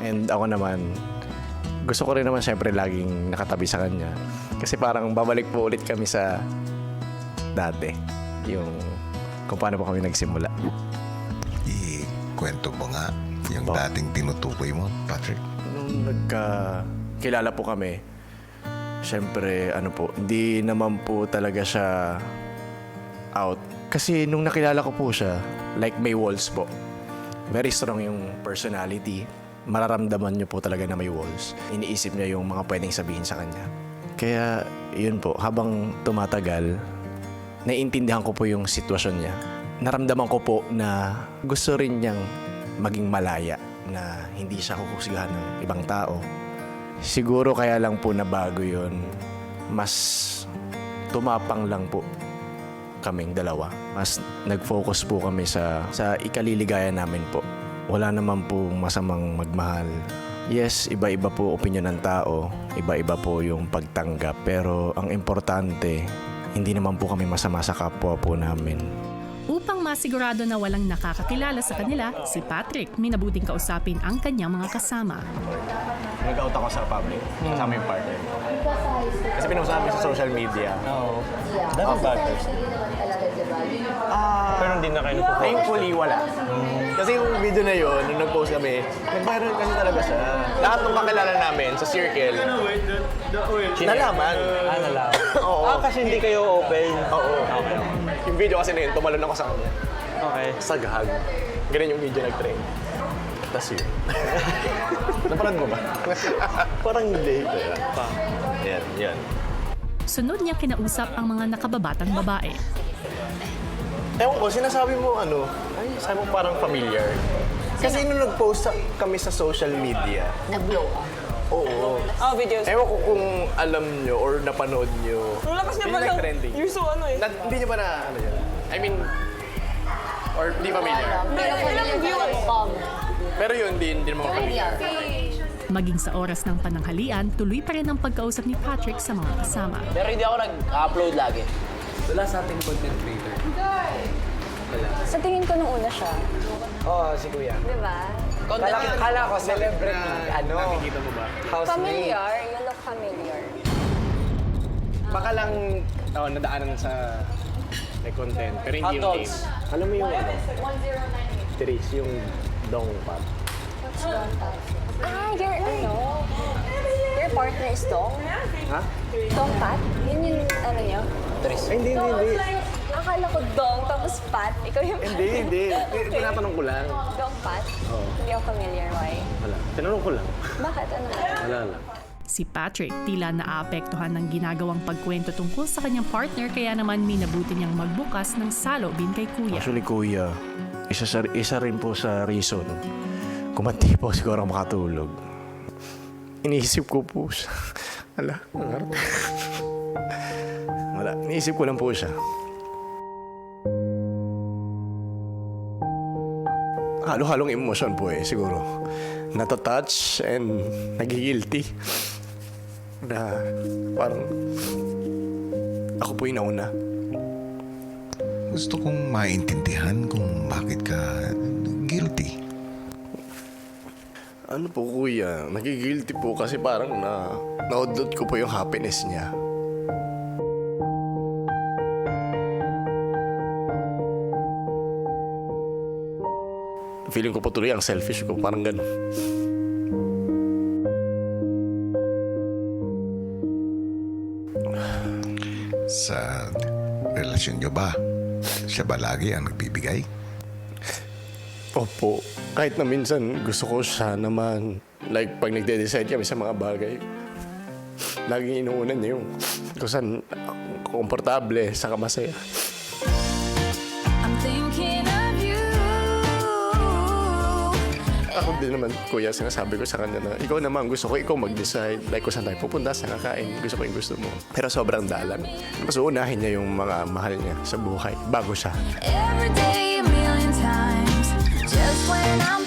And ako naman, gusto ko rin naman syempre laging nakatabi sa kanya. Kasi parang babalik po ulit kami sa dati. Yung kung paano po kami nagsimula. Kwento mo nga yung dating tinutukoy mo, Patrick. Nung nagkakilala po kami, syempre hindi naman po talaga siya out. Kasi nung nakilala ko po siya, like may walls po. Very strong yung personality. Mararamdaman niyo po talaga na may walls. Iniisip niya yung mga pwedeng sabihin sa kanya. Kaya yun po, habang tumatagal, naiintindihan ko po yung sitwasyon niya. Naramdaman ko po na gusto rin niyang maging malaya, na hindi siya kukusgahan ng ibang tao. Siguro kaya lang po na bago yun, mas tumapang lang po kaming dalawa. Mas nag-focus po kami sa ikaliligaya namin po. Wala naman po masamang magmahal. Yes, iba-iba po opinion ng tao, iba-iba po yung pagtanggap. Pero ang importante, hindi naman po kami masama sa kapwa po namin. Upang masigurado na walang nakakakilala sa kanila, si Patrick minabuting kausapin ang kanyang mga kasama. Nag-out ako sa public, kasama yung partner. Kasi pinag-usapan sa social media. Oo. Daming batters. Pero hindi na kayo nagpo-focus. Thankfully, wala. Kasi yung video na yun, nung nag-post kami, nag-viral kasi talaga siya. Lahat ng kakilala namin sa circle, nalaman. Nalaman. Oo. Kasi hindi kayo open. Oo. Okay. Yung video kasi na yun, tumalon ako sa kanya. Okay. Saghag. Ganun yung video nag-trend. Tapos yun. Napanood mo ba? Parang hindi. Yan. Sunod niya kinausap ang mga nakababatang babae. Ewan ko, sinasabi mo sabi mo parang familiar. Kasi nung nag-post kami sa social media, Nag-blow up. oo. Oh, videos. Ewan ko kung alam nyo or napanood nyo. Nung lakas niya Yun pa yung lang. trending. You're so ano eh. Hindi nyo ba na, yun? I mean, or di familiar. Pero familiar view. sa com. Pero yun, hindi naman familiar. Maging sa oras ng pananghalian, tuloy pa rin ang pagkausap ni Patrick sa mga kasama. Pero hindi ako nag-upload lagi. Wala sa ating content creator. Sa tingin ko nung una siya. Oo, si Kuya. Di ba? Kala ko celebrity, Nakikita mo ba? housemate. Familiar. You look familiar. Baka lang nadaanan sa may content, pero hindi Hot yung dogs. name. Alam mo yung Therese, yung Dong Pop. What's Dong Pat? Your partner is Dong? Ha? Dong Pat? Yun yung ano niya? Ay, hindi. Akala ko Dong, tapos Pat. Ikaw yung Hindi. Tinatanong ko lang. Dong Pat? Oo. Hindi ako familiar. Why? Wala. Tinanong ko lang. Bakit? Ano? Wala lang. Si Patrick tila naapektuhan ng ginagawang pagkwento tungkol sa kanyang partner, kaya naman minabuti niyang magbukas ng salobin kay Kuya. Actually, Kuya, isa rin po sa reason kung hindi po siguro ako makatulog. Iniisip ko po siya. Wala. Iniisip ko lang po siya. Halo-halong emosyon po siguro. Natatouch and nagigilty. Na parang ako po yung nauna. Gusto kong maintindihan kung bakit ka guilty. Ano po kuya, nagigilty po kasi parang naudlot ko po yung happiness niya. Feeling ko po tuloy ang selfish ko, parang gano'n. Sa relasyon nyo ba, siya ba lagi ang nagbibigay? Opo, kahit na minsan gusto ko siya naman, like pag nagde-decide kami sa mga bagay, laging inuunan niya yung kung saan komportable, saka masaya. I'm thinking of you. Ako din naman, kuya, sinasabi ko sa kanya na ikaw naman, gusto ko ikaw mag-decide. Like kung saan tayo pupunta, saan kakain, gusto ko yung gusto mo. Pero sobrang dalan. Mas uunahin niya yung mga mahal niya sa buhay bago siya. Every day a million times. Just when I'm